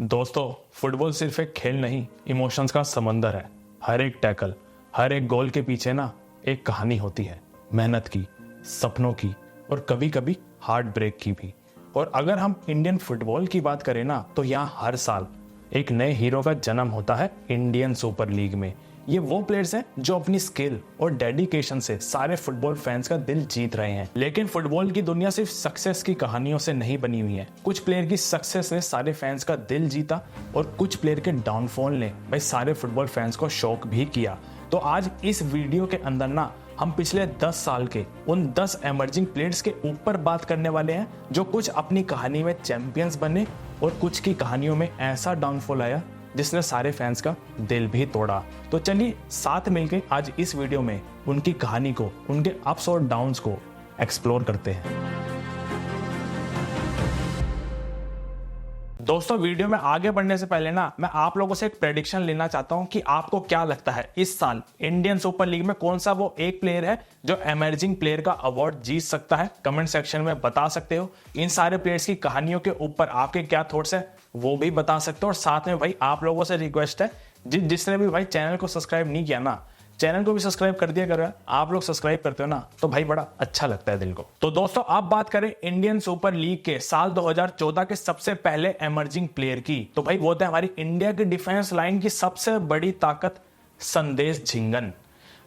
दोस्तों, फुटबॉल सिर्फ एक खेल नहीं, इमोशंस का समंदर है। हर एक टैकल, हर एक गोल के पीछे ना एक कहानी होती है, मेहनत की, सपनों की और कभी कभी हार्ट ब्रेक की भी। और अगर हम इंडियन फुटबॉल की बात करें ना, तो यहाँ हर साल एक नए हीरो का जन्म होता है इंडियन सुपर लीग में। ये वो प्लेयर्स हैं जो अपनी स्किल और डेडिकेशन से सारे फुटबॉल फैंस का दिल जीत रहे हैं। लेकिन फुटबॉल की दुनिया सिर्फ सक्सेस की कहानियों से नहीं बनी हुई है। कुछ प्लेयर की सक्सेस ने सारे फैंस का दिल जीता और कुछ प्लेयर के डाउनफॉल ने भाई सारे फुटबॉल फैंस को शॉक भी किया। तो आज इस वीडियो के अंदर ना हम पिछले 10 साल के उन 10 एमर्जिंग प्लेयर्स के ऊपर बात करने वाले हैं, जो कुछ अपनी कहानी में चैंपियंस बने और कुछ की कहानियों में ऐसा डाउनफॉल आया जिसने सारे फैंस का दिल भी तोड़ा। तो चलिए साथ मिलकर आज इस वीडियो में उनकी कहानी को, उनके अप्स और डाउन्स को एक्सप्लोर करते हैं। दोस्तों, वीडियो में आगे बढ़ने से पहले ना मैं आप लोगों से एक प्रेडिक्शन लेना चाहता हूं कि आपको क्या लगता है इस साल इंडियन सुपर लीग में कौन सा वो एक प्लेयर है जो एमर्जिंग प्लेयर का अवार्ड जीत सकता है। कमेंट सेक्शन में बता सकते हो। इन सारे प्लेयर्स की कहानियों के ऊपर आपके क्या थॉट्स है वो भी बता सकते हो। और साथ में भाई आप लोगों से रिक्वेस्ट है, जिसने भी भाई चैनल को सब्सक्राइब नहीं किया ना, चैनल को भी सब्सक्राइब कर दिया करो। आप लोग सब्सक्राइब करते हो ना तो भाई बड़ा अच्छा लगता है दिल को। तो दोस्तों, आप बात करें इंडियन सुपर लीग के साल 2014 के सबसे पहले एमर्जिंग प्लेयर की, तो भाई वो थे हमारी इंडिया की डिफेंस लाइन की सबसे बड़ी ताकत संदेश झिंगन।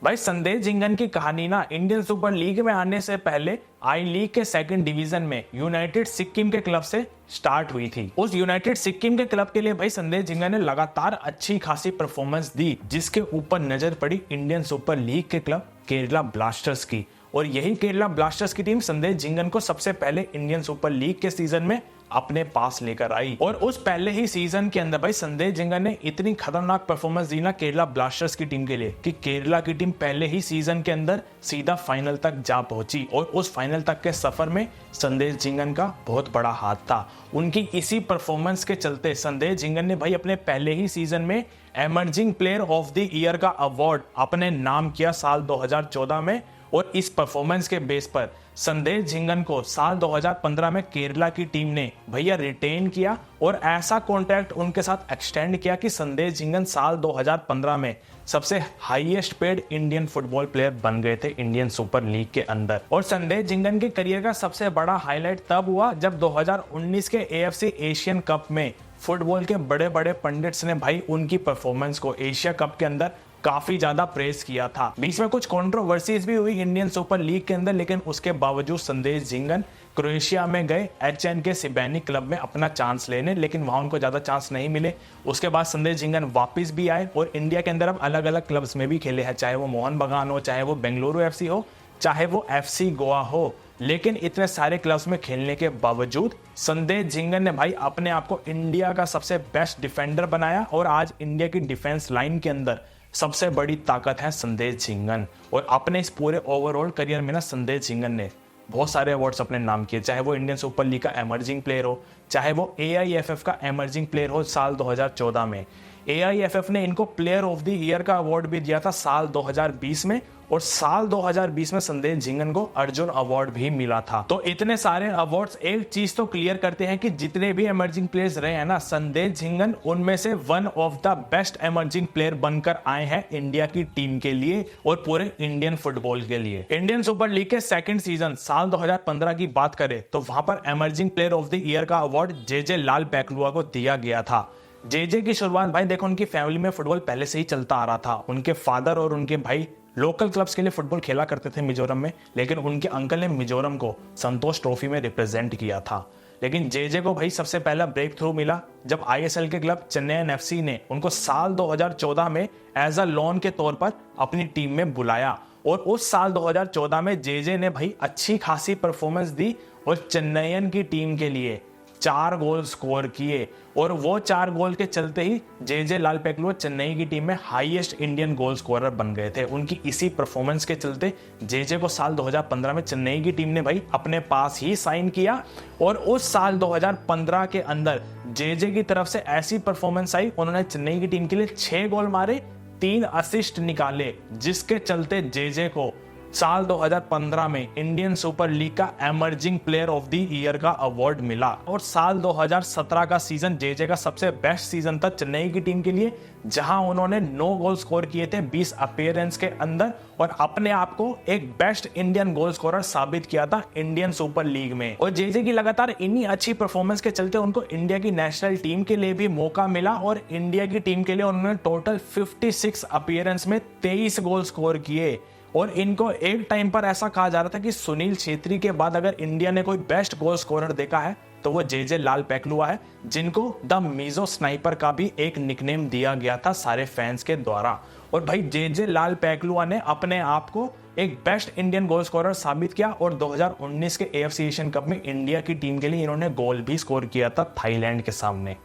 भाई संदेश झिंगन की कहानी ना इंडियन सुपर लीग में आने से पहले आई लीग के सेकंड डिवीजन में यूनाइटेड सिक्किम के क्लब से स्टार्ट हुई थी। उस यूनाइटेड सिक्किम के क्लब के लिए भाई संदेश झिंगन ने लगातार अच्छी खासी परफॉर्मेंस दी, जिसके ऊपर नजर पड़ी इंडियन सुपर लीग के क्लब केरला ब्लास्टर्स की। और यही केरला ब्लास्टर्स की टीम संदेश झिंगन को सबसे पहले इंडियन सुपर लीग के सीजन में अपने पास लेकर आई। और उस पहले ही सीजन के अंदर भाई संदेश झिंगन ने इतनी खतरनाक परफॉर्मेंस दी ना केरला ब्लास्टर्स की टीम के लिए कि केरला की टीम पहले ही सीजन के अंदर सीधा फाइनल तक जा पहुंची। और उस फाइनल तक के सफर में संदेश झिंगन का बहुत बड़ा हाथ था। उनकी इसी परफॉर्मेंस के चलते संदेश झिंगन ने भाई अपने पहले ही सीजन में emerging player of the year का अवार्ड अपने नाम किया साल 2014 में। और इस परफॉर्मेंस के बेस पर संदेश झिंगन को साल 2015 में केरला की टीम ने भैया रिटेन किया और ऐसा कॉन्ट्रैक्ट उनके साथ एक्सटेंड किया कि संदेश झिंगन साल 2015 में सबसे highest paid Indian football player बन गए थे इंडियन सुपर लीग के अंदर। और संदेश झिंगन के करियर का सबसे बड़ा हाईलाइट तब हुआ जब 2019 के AFC एशियन कप में फुटबॉल के बड़े बड़े पंडित्स ने भाई उनकी परफॉर्मेंस को एशिया कप के अंदर काफी ज्यादा प्रेस किया था। बीच में कुछ कंट्रोवर्सीज भी हुई इंडियन सुपर लीग के अंदर, लेकिन उसके बावजूद संदेश झिंगन क्रोएशिया में गए HNK सिबेनी क्लब में अपना चांस लेने, लेकिन वहां उनको ज्यादा चांस नहीं मिले। उसके बाद संदेश झिंगन वापस भी आए और इंडिया के अंदर अब अलग अलग क्लब्स में भी खेले हैं, चाहे वो मोहन बगान हो, चाहे वो बेंगलुरु FC हो, चाहे वो FC गोवा हो। लेकिन इतने सारे क्लब्स में खेलने के बावजूद संदेश झिंगन ने भाई अपने आप को इंडिया का सबसे बेस्ट डिफेंडर बनाया और आज इंडिया की डिफेंस लाइन के अंदर सबसे बड़ी ताकत है संदेश झिंगन। और अपने इस पूरे ओवरऑल करियर में ना संदेश झिंगन ने बहुत सारे अवार्ड्स अपने नाम किए, चाहे वो इंडियन सुपर लीग का एमर्जिंग प्लेयर हो, चाहे वो AIFF का एमर्जिंग प्लेयर हो साल 2014 में। AIFF ने इनको प्लेयर ऑफ द ईयर का अवार्ड भी दिया था साल 2020 में। और साल 2020 में संदेश झिंगन को अर्जुन अवार्ड भी मिला था। तो इतने सारे अवार्ड्स एक चीज तो क्लियर करते हैं कि जितने भी एमर्जिंग प्लेयर्स रहे हैं ना, संदेश झिंगन उनमें से one of the best emerging player बनकर आए हैं इंडिया की टीम के लिए और पूरे इंडियन फुटबॉल के लिए। इंडियन सुपर लीग के सेकंड सीजन साल 2015 की बात करें तो वहां पर emerging player of the year का अवार्ड JJ लाल पैकलुआ को दिया गया था। JJ की शुरुआत भाई देखो, उनकी फैमिली में फुटबॉल पहले से ही चलता आ रहा था। उनके फादर और उनके भाई लोकल क्लब्स के लिए फुटबॉल खेला करते थे मिजोरम में, लेकिन उनके अंकल ने मिजोरम को संतोष ट्रॉफी में रिप्रेजेंट किया था। लेकिन JJ को भाई सबसे पहला ब्रेक थ्रू मिला जब ISL के क्लब चेन्नई FC ने उनको साल 2014 में एज अ लोन के तौर पर अपनी टीम में बुलाया। और उस साल 2014 में JJ ने भाई अच्छी खासी परफॉर्मेंस दी और चेन्नईयन की टीम के लिए 4 गोल स्कोर किए। और वो 4 गोल के चलते ही JJ लाल पैकलुआ चेन्नई की टीम में हाईएस्ट इंडियन गोल स्कोरर बन गए थे। उनकी इसी परफॉर्मेंस के चलते JJ को साल 2015 में चेन्नई की टीम ने भाई अपने पास ही साइन किया। और उस साल 2015 के अंदर JJ की तरफ से ऐसी परफॉर्मेंस आई, उन्होंने चेन्नई की टीम के लिए 6 गोल मारे, 3 असिस्ट निकाले, जिसके चलते JJ को साल 2015 में इंडियन सुपर लीग का emerging player of the year का अवार्ड मिला और साल 2017 का सीजन जेजे का सबसे बेस्ट सीजन था चेन्नई की टीम के लिए, जहां उन्होंने 9 गोल स्कोर किए थे 20 अपीयरेंस के अंदर और अपने आप को एक बेस्ट इंडियन गोल स्कोरर साबित किया था इंडियन सुपर लीग में। और जेजे की लगातार इन्हीं अच्छी परफॉर्मेंस के चलते उनको इंडिया की नेशनल टीम के लिए भी मौका मिला और इंडिया की टीम के लिए उन्होंने टोटल 56 अपीयरेंस में 23 गोल स्कोर किए। और इनको एक टाइम पर ऐसा कहा जा रहा था कि सुनील छेत्री के बाद अगर इंडिया ने कोई बेस्ट गोल स्कोरर देखा है तो वो जेजे लाल पेखलुआ है, जिनको द मीजो स्नाइपर का भी एक निकनेम दिया गया था सारे फैंस के द्वारा। और भाई जेजे लाल पेखलुआ ने अपने आप को एक बेस्ट इंडियन गोल स्कोरर साबित किया और 2019 के एएफसी एशियन कप में इंडिया की टीम के लिए इन्होंने गोल भी स्कोर किया था थाईलैंड के सामने।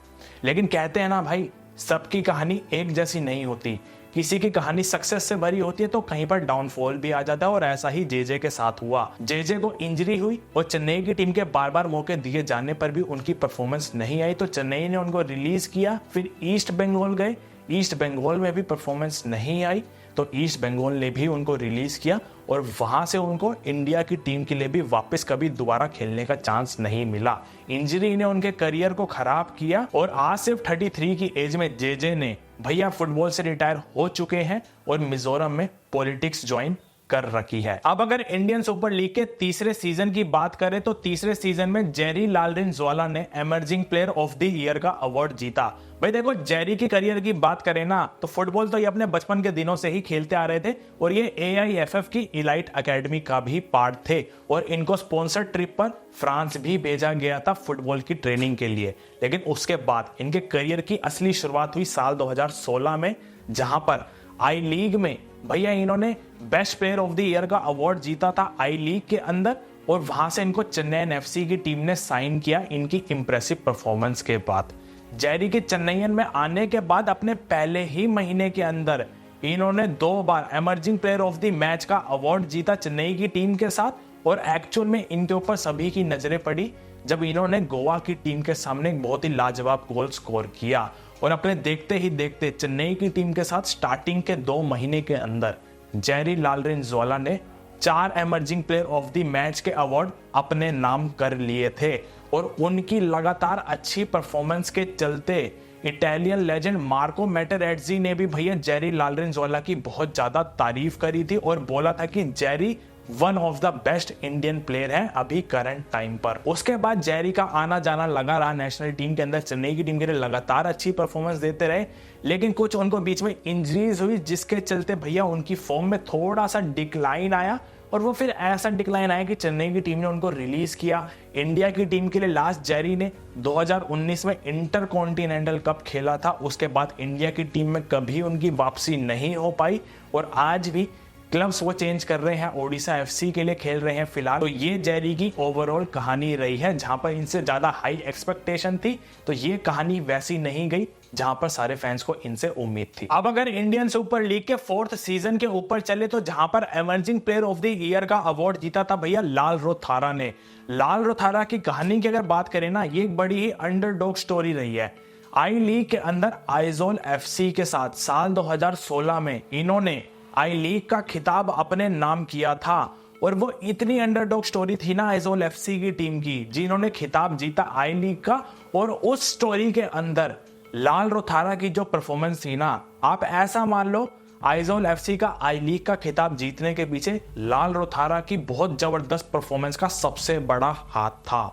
लेकिन कहते हैं ना भाई, सबकी कहानी एक जैसी नहीं होती, किसी की कहानी सक्सेस से भरी होती है तो कहीं पर डाउनफॉल भी आ जाता है और ऐसा ही जेजे के साथ हुआ। जेजे को इंजरी हुई और चेन्नई की टीम के बार बार मौके दिए जाने पर भी उनकी परफॉर्मेंस नहीं आई तो चेन्नई ने उनको रिलीज किया। फिर ईस्ट बंगाल गए, ईस्ट बंगाल में भी परफॉर्मेंस नहीं आई तो ईस्ट बंगाल ने भी उनको रिलीज किया और वहां से उनको इंडिया की टीम के लिए भी वापस कभी दोबारा खेलने का चांस नहीं मिला। इंजरी ने उनके करियर को खराब किया और आज सिर्फ 33 की एज में जेजे ने भैया फुटबॉल से रिटायर हो चुके हैं और मिजोरम में पॉलिटिक्स ज्वाइन कर रखी है। अब अगर इंडियन सुपर लीग के तीसरे सीजन की बात करें तो तीसरे सीजन में जेरी लालरिनजुएला ने emerging player of the year का अवार्ड जीता। भाई देखो, जेरी की करियर की बात करें ना तो फुटबॉल तो ये अपने बचपन के दिनों से ही खेलते आ रहे थे और ये AIFF की इलाइट एकेडमी का भी पार्ट थे और इनको स्पॉन्सर ट्रिप पर फ्रांस भी भेजा गया था फुटबॉल की ट्रेनिंग के लिए। लेकिन उसके बाद इनके करियर की असली शुरुआत हुई साल 2016 में, जहां पर आई लीग में भैया इन्होंने best player of the year का अवार्ड जीता था आई लीग के अंदर और वहां से इनको चेन्नई FC की टीम ने साइन किया इनकी इंप्रेसिव परफॉर्मेंस के बाद। जेरी के चेन्नईयन में आने के बाद अपने पहले ही महीने के अंदर इन्होंने 2 बार emerging player of the match का अवार्ड जीता चेन्नई की टीम के साथ और एक्चुअल में इनके ऊपर सभी की नजरें पड़ी जब इन्होंने गोवा की टीम के सामने एक बहुत ही लाजवाब गोल स्कोर किया और अपने देखते ही देखते चेन्नई की टीम के साथ स्टार्टिंग के 2 महीने के अंदर जेरी लालरिनजुएला ने 4 emerging player of the match के अवार्ड अपने नाम कर लिए थे और उनकी लगातार अच्छी परफॉर्मेंस के चलते इटालियन लेजेंड मार्को मैटेरेट्जी ने भी भैया जेरी लालरिनजुएला की बहुत ज्यादा तारीफ करी थी और बोला था कि Jerry one of the best Indian player है अभी करंट टाइम पर। उसके बाद जेरी का आना जाना लगा रहा नेशनल टीम के अंदर, चेन्नई की टीम के लिए लगातार अच्छी परफॉर्मेंस देते रहे, लेकिन कुछ उनको बीच में इंजरीज हुई जिसके चलते भैया उनकी फॉर्म में थोड़ा सा डिक्लाइन आया और वो फिर ऐसा डिक्लाइन आया कि चेन्नई की टीम ने उनको रिलीज किया। इंडिया की टीम के लिए लास्ट जेरी ने 2019 में इंटर कॉन्टिनेंटल कप खेला था, उसके बाद इंडिया की टीम में कभी उनकी वापसी नहीं हो पाई और आज भी क्लब्स वो चेंज कर रहे हैं, ओडिशा FC के लिए खेल रहे हैं फिलहाल। तो ये जेरी की ओवरऑल कहानी रही है, जहां पर इनसे ज्यादा हाई एक्सपेक्टेशन थी तो ये कहानी वैसी नहीं गई जहां पर सारे फैंस को इनसे उम्मीद थी। अब अगर इंडियन सुपर लीग के 4th सीजन के ऊपर चले तो जहां पर emerging player of the year का अवार्ड जीता था भैया लाल रोथारा ने। लाल रोथारा की कहानी की अगर बात करें ना, ये एक बड़ी ही अंडरडॉग स्टोरी रही है। आई लीग के अंदर आइजोल FC के साथ साल 2016 में इन्होंने आई लीग का खिताब अपने नाम किया था और वो इतनी अंडरडॉग स्टोरी थी ना आइजोल FC की टीम की, जिन्होंने खिताब जीता आई लीग का। और उस स्टोरी के अंदर लाल रोथारा की जो परफॉर्मेंस थी ना, आप ऐसा मान लो आइजोल FC का आई लीग का खिताब जीतने के पीछे लाल रोथारा की बहुत जबरदस्त परफॉर्मेंस का सबसे बड़ा हाथ था।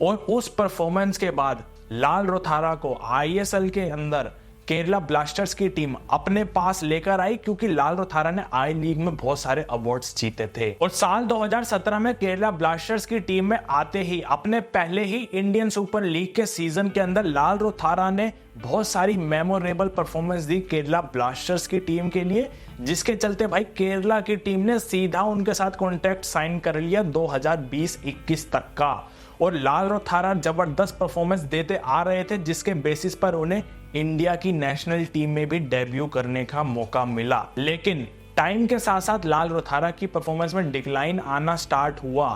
और उस परफॉर्मेंस के बाद लाल रोथारा को ISL के अंदर केरला ब्लास्टर्स की टीम अपने पास लेकर आई क्योंकि लाल रोथारा ने आई लीग में बहुत सारे अवार्ड्स जीते थे। और साल 2017 में केरला ब्लास्टर्स की टीम में आते ही अपने पहले ही इंडियन सुपर लीग के सीजन के अंदर लाल रोथारा ने बहुत सारी मेमोरेबल परफॉर्मेंस दी केरला ब्लास्टर्स की टीम के लिए, जिसके चलते भाई केरला की टीम ने सीधा उनके साथ कॉन्ट्रैक्ट साइन कर लिया 2020-21 तक का। और लाल रोथारा जबरदस्त परफॉर्मेंस देते आ रहे थे जिसके बेसिस पर उन्हें इंडिया की नेशनल टीम में भी डेब्यू करने का मौका मिला। लेकिन टाइम के साथ साथ लाल रोथारा की परफॉर्मेंस में डिक्लाइन आना स्टार्ट हुआ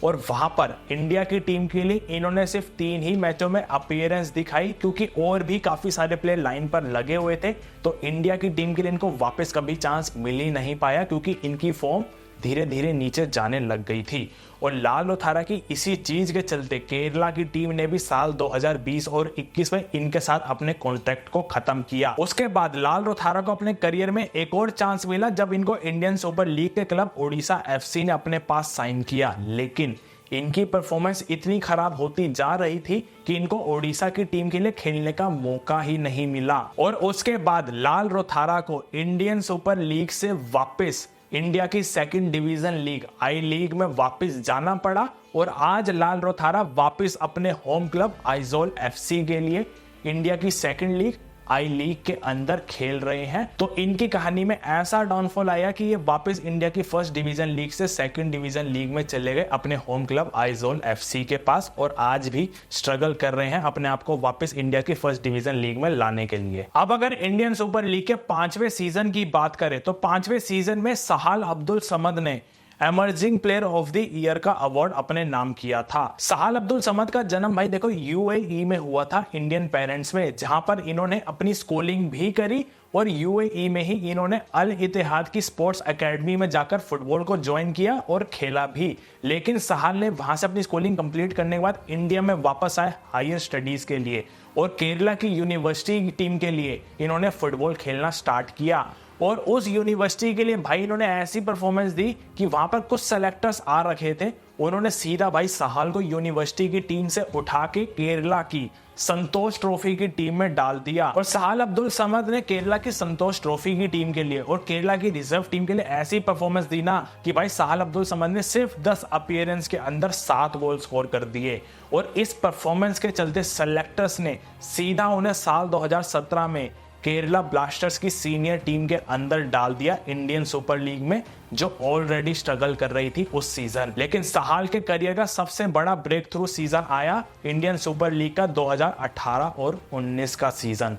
और वहां पर इंडिया की टीम के लिए इन्होंने सिर्फ 3 ही मैचों में अपीयरेंस दिखाई क्योंकि और भी काफी सारे प्लेयर लाइन पर लगे हुए थे। तो इंडिया की टीम के लिए इनको वापस कभी चांस मिल ही नहीं पाया क्योंकि इनकी फॉर्म धीरे धीरे नीचे जाने लग गई थी। और लाल लोथारा की इसी चीज के चलते केरला की टीम ने भी साल 2020 और 21 में इनके साथ अपने कॉन्ट्रैक्ट को खत्म किया। उसके बाद लाल लोथारा को अपने करियर में एक और चांस मिला जब इनको इंडियन सुपर लीग के क्लब ओडिशा एफसी ने अपने पास साइन किया, लेकिन इनकी परफॉर्मेंस इतनी खराब होती जा रही थी कि इनको ओडिशा की टीम के लिए खेलने का मौका ही नहीं मिला। और उसके बाद लाल लोथारा को इंडियन सुपर लीग से वापस इंडिया की सेकंड डिवीजन लीग आई लीग में वापस जाना पड़ा। और आज लाल लोथारा वापस अपने होम क्लब आइजोल एफसी के लिए इंडिया की सेकंड लीग आई लीग के अंदर खेल रहे हैं। तो इनकी कहानी में ऐसा डाउनफॉल आया कि ये वापस इंडिया की फर्स्ट डिवीजन लीग से सेकंड डिवीजन लीग में चले गए अपने होम क्लब आइजोल एफसी के पास, और आज भी स्ट्रगल कर रहे हैं अपने आप को वापस इंडिया की फर्स्ट डिवीजन लीग में लाने के लिए। अब अगर इंडियन सुपर लीग के 5वें सीजन की बात करें तो 5वें सीजन में सहाल अब्दुल समद ने emerging player of the year का अवार्ड अपने नाम किया था। सहाल अब्दुल समद का जन्म भाई देखो यूएई में हुआ था, इंडियन पेरेंट्स में, जहां पर इन्होंने अपनी स्कूलिंग भी करी और यूएई में ही इन्होंने अल इत्तेहाद की स्पोर्ट्स एकेडमी में जाकर फुटबॉल को ज्वाइन किया और खेला भी। लेकिन सहाल ने वहां से अपनी स्कूलिंग कंप्लीट करने के बाद इंडिया में वापस आए हायर स्टडीज के लिए और केरला की यूनिवर्सिटी टीम के लिए इन्होंने फुटबॉल खेलना स्टार्ट किया। और उस यूनिवर्सिटी के लिए भाई इन्होंने ऐसी परफॉर्मेंस दी कि वहां पर कुछ सेलेक्टर्स आ रखे थे, उन्होंने सीधा भाई सहाल को यूनिवर्सिटी की टीम से उठा के केरला की संतोष ट्रॉफी की टीम में डाल दिया। और सहाल अब्दुल समद ने केरला की संतोष ट्रॉफी की टीम के लिए और केरला की रिजर्व टीम के लिए ऐसी परफॉर्मेंस दी ना कि भाई सहाल अब्दुल समद ने सिर्फ 10 अपीयरेंस के अंदर 7 गोल स्कोर कर दिए। और इस परफॉर्मेंस के चलते सेलेक्टर्स ने सीधा उन्हें साल 2017 में केरला ब्लास्टर्स की सीनियर टीम के अंदर डाल दिया इंडियन सुपर लीग में, जो ऑलरेडी स्ट्रगल कर रही थी उस सीजन। लेकिन सहाल के करियर का सबसे बड़ा ब्रेक थ्रू सीजन आया इंडियन सुपर लीग का 2018 और 19 का सीजन,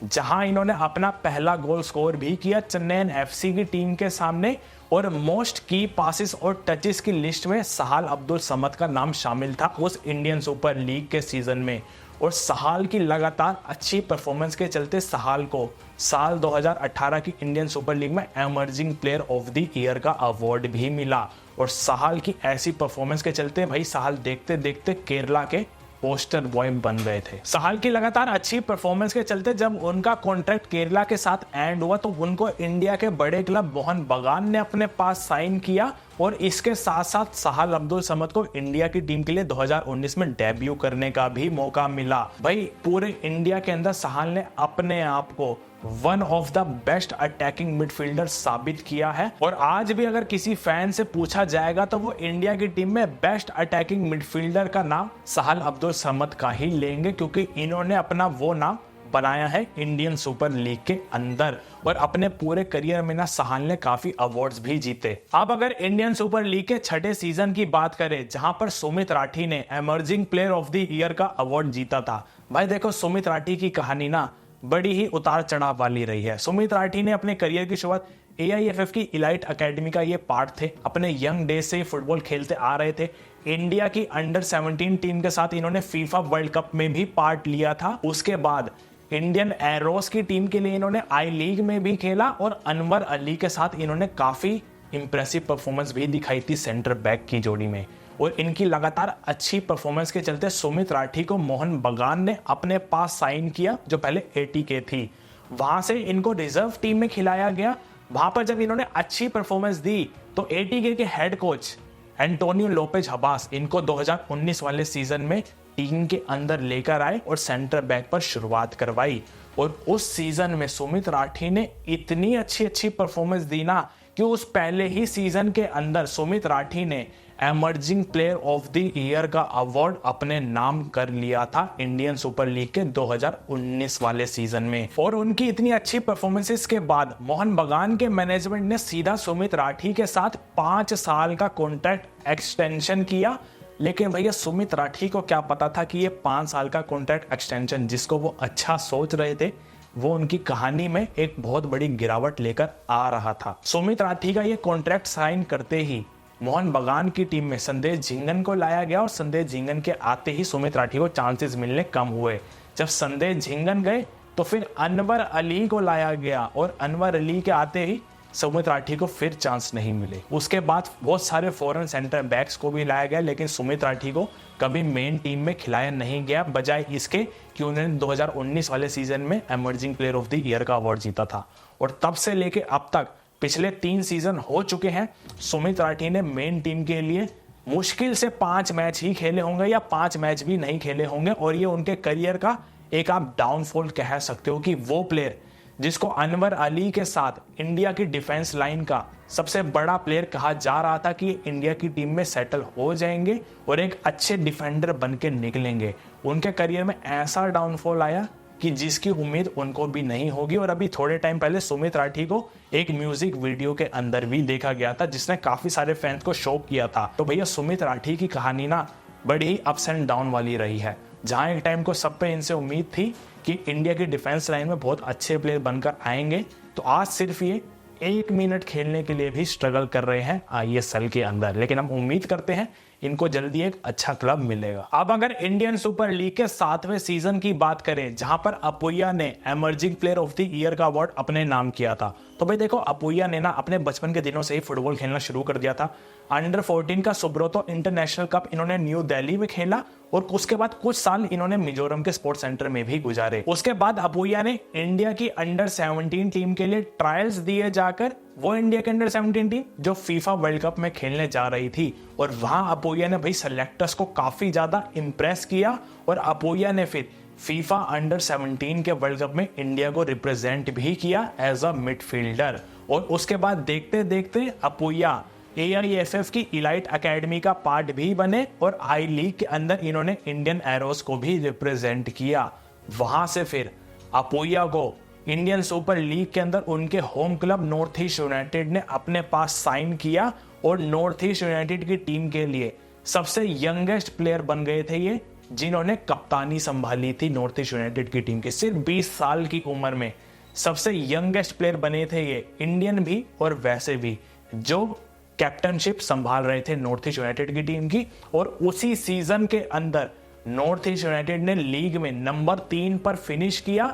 जहां इन्होंने अपना पहला गोल स्कोर भी किया चेन्नई एफसी की टीम के सामने। और मोस्ट की पासिस और टचेस की लिस्ट में सहाल अब्दुल समद का नाम शामिल था उस इंडियन सुपर लीग के सीजन में। और सहाल की लगातार अच्छी परफॉर्मेंस के चलते सहाल को साल 2018 की इंडियन सुपर लीग में emerging player of the year का अवार्ड भी मिला। और सहाल की ऐसी परफॉर्मेंस के चलते भाई सहाल देखते देखते केरला के पोस्टर बॉय बन गए थे। सहाल की लगातार अच्छी परफॉर्मेंस के चलते जब उनका कॉन्ट्रैक्ट केरला के साथ एंड हुआ तो उनको इंडिया के बड़े क्लब मोहन बगान ने अपने पास साइन किया। और इसके साथ साथ सहाल अब्दुल समद को इंडिया की टीम के लिए 2019 में डेब्यू करने का भी मौका मिला। भाई पूरे इंडिया के अंदर सहाल ने अपने आप को one of the best attacking midfielder साबित किया है। और आज भी अगर किसी फैन से पूछा जाएगा तो वो इंडिया की टीम में बेस्ट अटैकिंग मिडफील्डर का नाम सहाल अब्दुल समद का ही लेंगे, क्योंकि इन्होंने अपना वो नाम बनाया है इंडियन सुपर लीग के अंदर। और अपने पूरे करियर में ना सहाल ने काफी अवार्ड्स भी जीते। अब अगर इंडियन सुपर लीग के 6ठे सीजन की बात करें जहां पर सुमित राठी ने emerging player of the year का अवार्ड जीता था, भाई देखो सुमित राठी की कहानी ना बड़ी ही उतार चढ़ाव वाली रही है। सुमित राठी ने अपने करियर की शुरुआत AIFF की इलाइट अकेडमी का ये पार्ट थे, अपने यंग डेज से फुटबॉल खेलते आ रहे थे। इंडिया की अंडर 17 टीम के साथ इन्होंने फीफा वर्ल्ड कप में भी पार्ट लिया था। उसके बाद इंडियन एरोस की टीम के लिए इन्होंने आई लीग में भी खेला और अनवर अली के साथ इन्होंने काफी इंप्रेसिव परफॉर्मेंस भी दिखाई थी सेंटर बैक की जोड़ी में। और इनकी लगातार अच्छी परफॉर्मेंस के चलते सुमित राठी को मोहन बगान ने अपने पास साइन किया, जो पहले ATK थी। वहां से इनको रिजर्व टीम में खिलाया गया। वहां पर जब इन्होंने अच्छी परफॉर्मेंस दी तो ATK के head coach Antonio Lopez Habas इनको 2019 वाले सीजन में टीम के अंदर लेकर आए और सेंटर बैक पर शुरुआत करवाई। और उस सीजन में सुमित राठी ने इतनी अच्छी परफॉर्मेंस दी ना कि उस पहले ही सीजन के अंदर सुमित राठी ने emerging player of the year का अवार्ड अपने नाम कर लिया था इंडियन सुपर लीग के 2019 वाले सीजन में। और उनकी इतनी अच्छी परफॉर्मेंसेस के बाद मोहन बगान के मैनेजमेंट ने सीधा सुमित राठी के साथ 5 साल का कॉन्ट्रैक्ट एक्सटेंशन किया। लेकिन भैया सुमित राठी को क्या पता था कि ये 5 साल का कॉन्ट्रैक्ट एक्सटेंशन जिसको वो अच्छा सोच रहे थे वो उनकी कहानी में एक बहुत बड़ी गिरावट लेकर आ रहा था। सुमित राठी का ये कॉन्ट्रैक्ट साइन करते ही मोहन बगान की टीम में संदेश झिंगन को लाया गया और संदेश झिंगन के आते ही सुमित राठी को चांसेस मिलने कम हुए। जब संदेश झिंगन गए तो फिर अनवर अली को लाया गया और अनवर अली के आते ही सुमित राठी को फिर चांस नहीं मिले। उसके बाद बहुत सारे फॉरेन सेंटर बैक्स को भी लाया गया, लेकिन सुमित राठी को कभी मेन टीम में खिलाया नहीं गया, बजाय इसके कि उन्होंने 2019 वाले सीजन में emerging player of the year का अवार्ड जीता था। और तब से लेके अब तक पिछले 3 सीजन हो चुके हैं, सुमित राठी ने मेन टीम के लिए मुश्किल से 5 मैच ही खेले होंगे या 5 मैच भी नहीं खेले होंगे। और ये उनके करियर का एक आप डाउनफॉल कह सकते हो कि वो प्लेयर जिसको अनवर अली के साथ इंडिया की डिफेंस लाइन का सबसे बड़ा प्लेयर कहा जा रहा था कि इंडिया की टीम में सेटल हो जाएंगे और एक अच्छे डिफेंडर बन के निकलेंगे, उनके करियर में ऐसा डाउनफॉल आया कि जिसकी उम्मीद उनको भी नहीं होगी। और अभी थोड़े टाइम पहले सुमित राठी को एक म्यूजिक वीडियो के अंदर भी देखा गया था जिसने काफी सारे फैंस को शॉक किया था। तो भैया सुमित राठी की कहानी ना बड़ी ही अप्स एंड डाउन वाली रही है, जहां एक टाइम को सब पे इनसे उम्मीद थी कि इंडिया की डिफेंस लाइन में बहुत अच्छे प्लेयर बनकर आएंगे, तो आज सिर्फ ये 1 मिनट खेलने के लिए भी स्ट्रगल कर रहे हैं ISL के अंदर। लेकिन हम उम्मीद करते हैं इनको जल्दी एक अच्छा क्लब मिलेगा। अब अगर इंडियन सुपर लीग के 7वें सीजन की बात करें, जहां पर अपुया ने emerging player of the year का अवार्ड अपने नाम किया था, तो भाई देखो अपुया ने ना अपने बचपन के दिनों से ही फुटबॉल खेलना शुरू कर दिया था। अंडर 14 का सुब्रोतो इंटरनेशनल कप इन्होंने न्यू दिल्ली में खेला और उसके बाद कुछ साल इन्होंने मिजोरम के स्पोर्ट्स सेंटर में भी गुजारे। उसके बाद अपुया ने इंडिया की अंडर 17 टीम के लिए ट्रायल्स दिए जाकर वो इंडिया के अंडर 17 टीम जो फीफा वर्ल्ड कप में खेलने जा रही थी, और वहां अपुया ने भाई सेलेक्टर्स को काफी ज्यादा इंप्रेस किया और अपुया ने फिर फीफा अंडर 17 के वर्ल्ड कप में इंडिया को रिप्रेजेंट भी किया एज अ मिडफील्डर। और उसके बाद देखते देखते अपुया AIFF की इलाइट एकेडमी का पार्ट भी बने और आई लीग के अंदर इन्होंने इंडियन एरोस को भी रिप्रेजेंट किया। वहां से फिर अपुया को इंडियन सुपर लीग के अंदर उनके home club north east United ने अपने पास साइन किया और नॉर्थ ईस्ट यूनाइटेड की टीम के लिए सबसे यंगेस्ट प्लेयर बन गए थे ये, जिन्होंने कप्तानी संभाली थी नॉर्थ ईस्ट यूनाइटेड की टीम के। सिर्फ 20 साल की उम्र में सबसे यंगेस्ट प्लेयर बने थे ये, इंडियन भी और वैसे भी, जो कैप्टनशिप संभाल रहे थे नॉर्थ ईस्ट यूनाइटेड की टीम की। और उसी सीजन के अंदर नॉर्थ ईस्ट यूनाइटेड ने लीग में नंबर 3 पर फिनिश किया,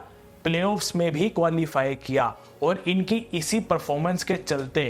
प्लेऑफ्स में भी क्वालिफाई किया। और इनकी इसी परफॉर्मेंस के चलते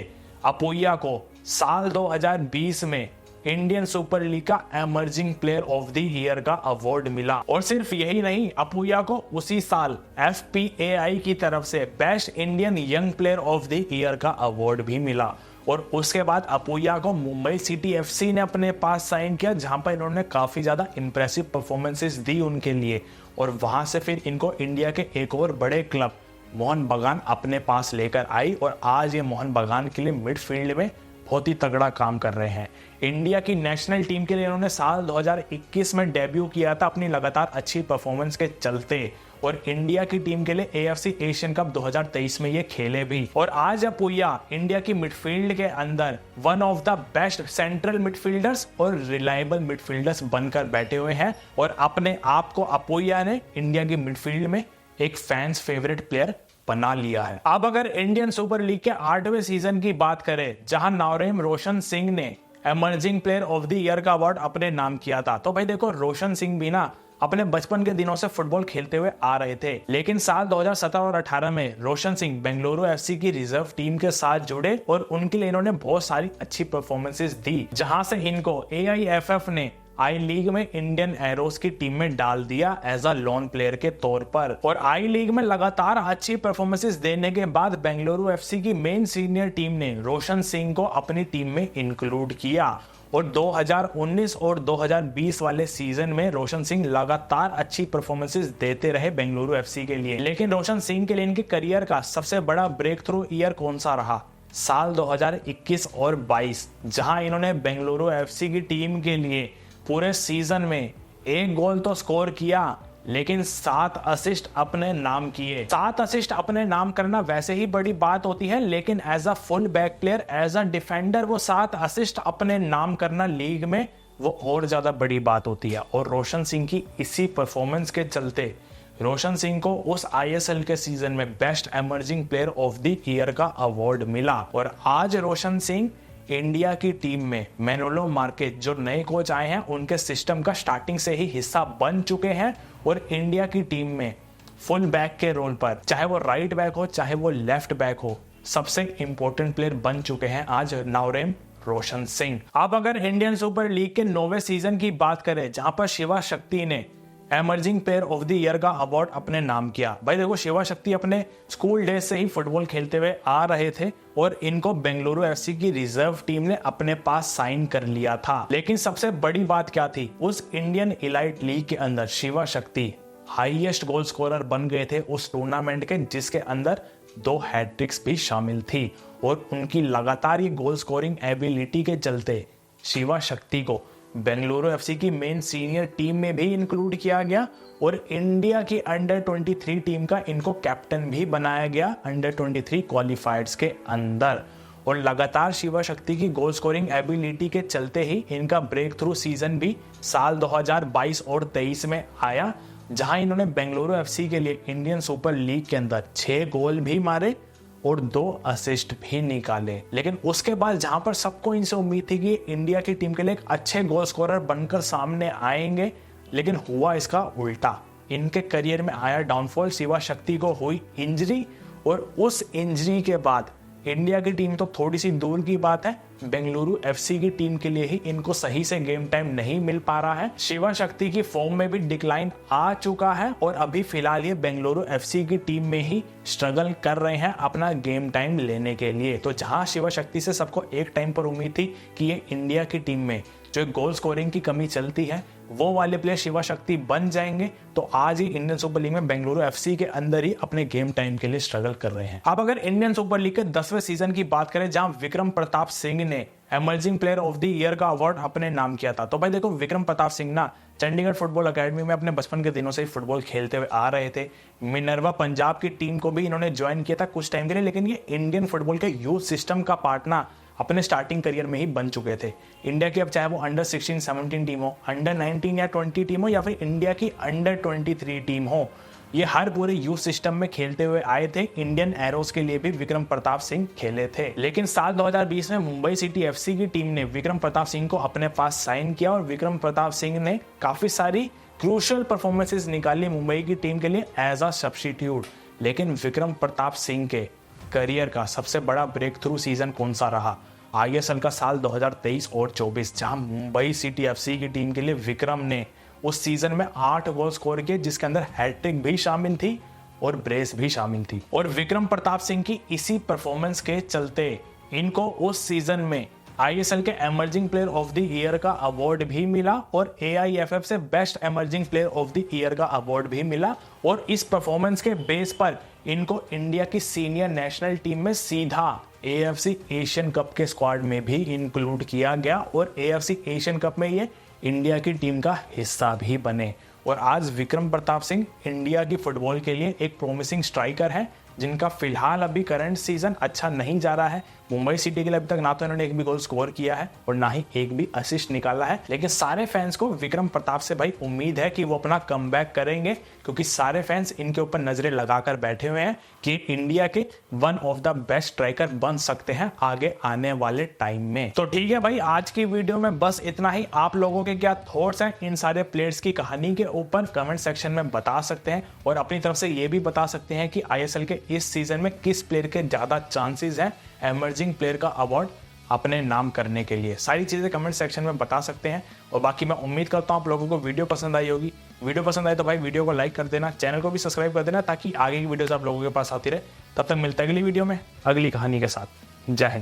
अपुया को साल 2020 में इंडियन सुपर लीग का emerging player of the year का अवार्ड मिला। और सिर्फ यही नहीं, अपुया को उसी साल FPAI की तरफ से best Indian young player of the year का अवार्ड भी मिला। और उसके बाद अपुया को मुंबई सिटी FC ने अपने पास साइन किया, जहां पर इन्होंने काफी ज्यादा इंप्रेसिव परफॉर्मेंसेस दी उनके लिए। और वहां से फिर इनको इंडिया के एक और बड़े क्लब मोहन बगान अपने पास लेकर आई और आज ये मोहन बगान के लिए मिडफील्ड में बहुत ही तगड़ा काम कर रहे हैं। इंडिया की नेशनल टीम के लिए इन्होंने साल 2021 में डेब्यू किया था अपनी लगातार अच्छी परफॉर्मेंस के चलते, और इंडिया की टीम के लिए AFC एशियन कप 2023 में ये खेले भी। और आज अपुया इंडिया की मिडफील्ड के अंदर one of the best central midfielders और रिलायबल मिडफील्डर्स बनकर बैठे हुए हैं। और अपने आप को अपुया ने इंडिया की मिडफील्ड में एक फैंस फेवरेट प्लेयर बना लिया है। अब अगर इंडियन सुपर लीग के 8वें सीजन की बात करें, जहां नवरेम रोशन सिंह ने emerging player of the year का अवार्ड अपने नाम किया था, तो भाई देखो रोशन सिंह भी ना अपने बचपन के दिनों से फुटबॉल खेलते हुए आ रहे थे। लेकिन साल 2017 और 18 में रोशन सिंह बेंगलुरु FC की रिजर्व टीम के साथ जुड़े और उनके लिए इन्होंने बहुत सारी अच्छी परफॉर्मेंसेस दी, जहां से इनको AIFF ने आई लीग में इंडियन एरोस की टीम में डाल दिया एज अ लोन प्लेयर के तौर पर। और आई लीग में लगातार अच्छी परफॉर्मेंसेस देने के बाद बेंगलुरु FC की मेन सीनियर टीम ने रोशन सिंह को अपनी टीम में इंक्लूड किया। और 2019 और 2020 वाले सीजन में रोशन सिंह लगातार अच्छी परफॉर्मेंसेस देते रहे बेंगलुरु FC के लिए। लेकिन रोशन सिंह के लिए इनके करियर का सबसे बड़ा ब्रेक थ्रू ईयर कौन सा रहा? साल 2021 और 22, जहां इन्होंने बेंगलुरु FC की टीम के लिए पूरे सीजन में 1 गोल तो स्कोर किया, लेकिन 7 असिस्ट अपने नाम किए। 7 असिस्ट अपने नाम करना वैसे ही बड़ी बात होती है, लेकिन as a full back player, as a defender, वो 7 असिस्ट अपने नाम करना लीग में वो और ज्यादा बड़ी बात होती है। और रोशन सिंह की इसी परफॉर्मेंस के चलते रोशन सिंह को उस ISL के सीजन में best emerging player of the year का अवार्ड मिला। और आज रोशन सिंह इंडिया की टीम में मैनुलो मार्केज जो नए कोच आए हैं उनके सिस्टम का स्टार्टिंग से ही हिस्सा बन चुके हैं और इंडिया की टीम में फुल बैक के रोल पर, चाहे वो राइट बैक हो चाहे वो लेफ्ट बैक हो, सबसे इंपॉर्टेंट प्लेयर बन चुके हैं आज नवरेम रोशन सिंह। अब अगर इंडियन सुपर लीग के 9वें सीजन की बात करें, जहां पर शिवा शक्ति ने emerging player of the year का अवार्ड अपने नाम किया। भाई देखो, शिवा शक्ति अपने स्कूल डेज से ही फुटबॉल खेलते हुए आ रहे थे और इनको बेंगलुरु एफसी की रिजर्व टीम ने अपने पास साइन कर लिया था। लेकिन सबसे बड़ी बात क्या थी, उस इंडियन इलाइट लीग के अंदर शिवा शक्ति हाईएस्ट गोल स्कोरर बन गए थे उस टूर्नामेंट के, जिसके अंदर 2 हैट्रिक्स भी शामिल थी। और उनकी लगातार ये गोल स्कोरिंग एबिलिटी के चलते शिवा शक्ति को बेंगलुरु एफसी की मेन सीनियर टीम में भी इंक्लूड किया गया और इंडिया की अंडर 23 टीम का इनको कैप्टन भी बनाया गया अंडर 23 क्वालिफायर्स के अंदर। और लगातार शिवा शक्ति की गोल स्कोरिंग एबिलिटी के चलते ही इनका ब्रेक थ्रू सीजन भी साल 2022 और 23 में आया, जहां इन्होंने बेंगलुरु एफसी के लिए इंडियन सुपर लीग के अंदर 6 गोल भी मारे और 2 असिस्ट भी निकाले। लेकिन उसके बाद जहां पर सबको इनसे उम्मीद थी कि इंडिया की टीम के लिए एक अच्छे गोल स्कोरर बनकर सामने आएंगे, लेकिन हुआ इसका उल्टा। इनके करियर में आया डाउनफॉल, शिवा शक्ति को हुई इंजरी और उस इंजरी के बाद इंडिया की टीम तो थोड़ी सी दूर की बात है, बेंगलुरु एफसी की टीम के लिए ही इनको सही से गेम टाइम नहीं मिल पा रहा है। शिवा शक्ति की फॉर्म में भी डिक्लाइन आ चुका है और अभी फिलहाल ये बेंगलुरु एफसी की टीम में ही स्ट्रगल कर रहे हैं अपना गेम टाइम लेने के लिए। तो जहां शिवा शक्ति से सबको एक टाइम पर उम्मीद थी कि ये इंडिया की टीम में जो गोल स्कोरिंग की कमी चलती है वो वाले प्लेयर शिवा शक्ति बन जाएंगे, तो आज ही इंडियन सुपर लीग में बेंगलुरु एफसी के अंदर ही अपने गेम टाइम के लिए स्ट्रगल कर रहे हैं। अब अगर इंडियन सुपर लीग के 10वें सीजन की बात करें, जहां विक्रम प्रताप सिंह ने emerging player of the year का अवार्ड अपने नाम किया था, तो भाई देखो, विक्रम प्रताप सिंह ना चंडीगढ़ फुटबॉल अकेडमी में अपने बचपन के दिनों से ही फुटबॉल खेलते हुए आ रहे थे। मिनर्वा पंजाब की टीम को भी इन्होंने ज्वाइन किया था कुछ टाइम के लिए, लेकिन ये इंडियन फुटबॉल के यूथ सिस्टम का पार्ट ना अपने स्टार्टिंग करियर में ही बन चुके थे। इंडिया की अब चाहे वो अंडर 16, 17 टीम हो, अंडर 19 या 20 टीम हो, या फिर इंडिया की अंडर 23 टीम हो, ये हर पूरे यूथ सिस्टम में खेलते हुए आए थे। इंडियन एरोस के लिए भी विक्रम प्रताप सिंह खेले थे। लेकिन साल 2020 में मुंबई सिटी एफसी की टीम ने विक्रम प्रताप सिंह को अपने पास साइन किया और विक्रम प्रताप सिंह ने काफी सारी क्रूशियल परफॉर्मेंसेस निकाली मुंबई की टीम के लिए एज अ सब्स्टिट्यूट। लेकिन विक्रम प्रताप सिंह के करियर का सबसे बड़ा ब्रेक थ्रू सीजन कौन सा रहा? आईएसएल का साल 2023 और 24, जहां मुंबई सिटी एफसी की टीम के लिए विक्रम ने उस सीजन में 8 गोल स्कोर किए, जिसके अंदर हैट्रिक भी शामिल थी और ब्रेस भी शामिल थी। और विक्रम प्रताप सिंह की इसी परफॉर्मेंस के चलते इनको उस सीजन में आईएसएल के emerging player of the year का अवार्ड भी मिला और एआईएफएफ से best emerging player of the year का अवार्ड भी मिला। और इस परफॉर्मेंस के बेस पर इनको इंडिया की सीनियर नेशनल टीम में सीधा एएफसी एशियन कप के स्क्वाड में भी इंक्लूड किया गया और एएफसी एशियन कप में ये इंडिया की टीम का हिस्सा भी बने। और आज विक्रम प्रताप सिंह इंडिया की फुटबॉल के लिए एक प्रोमिसिंग स्ट्राइकर है, जिनका फिलहाल अभी करंट सीजन अच्छा नहीं जा रहा है। मुंबई सिटी के लिए अभी तक ना तो इन्होंने एक भी गोल स्कोर किया है और ना ही एक भी असिस्ट निकाला है। लेकिन सारे फैंस को विक्रम प्रताप से भाई उम्मीद है कि वो अपना कमबैक करेंगे, क्योंकि सारे फैंस इनके ऊपर नजरें लगाकर बैठे हुए हैं कि इंडिया के one of the best striker बन सकते हैं आगे आने वाले टाइम में। तो ठीक है भाई, आज की वीडियो में बस इतना ही। आप लोगों के क्या थॉट्स हैं इन सारे प्लेयर्स की कहानी के ऊपर कमेंट सेक्शन में बता सकते हैं और अपनी तरफ से ये भी बता सकते हैं कि आईएसएल के इस सीजन में किस प्लेयर के ज्यादा चांसेस हैं एमर्जिंग प्लेयर का अवार्ड अपने नाम करने के लिए। सारी चीजें कमेंट सेक्शन में बता सकते हैं। और बाकी मैं उम्मीद करता हूं आप लोगों को वीडियो पसंद आई होगी। वीडियो पसंद आए तो भाई वीडियो को लाइक कर देना, चैनल को भी सब्सक्राइब कर देना, ताकि आगे की वीडियोस आप लोगों के पास आती रहे। तब तक मिलते हैं अगली वीडियो में अगली कहानी के साथ। जय हिंद।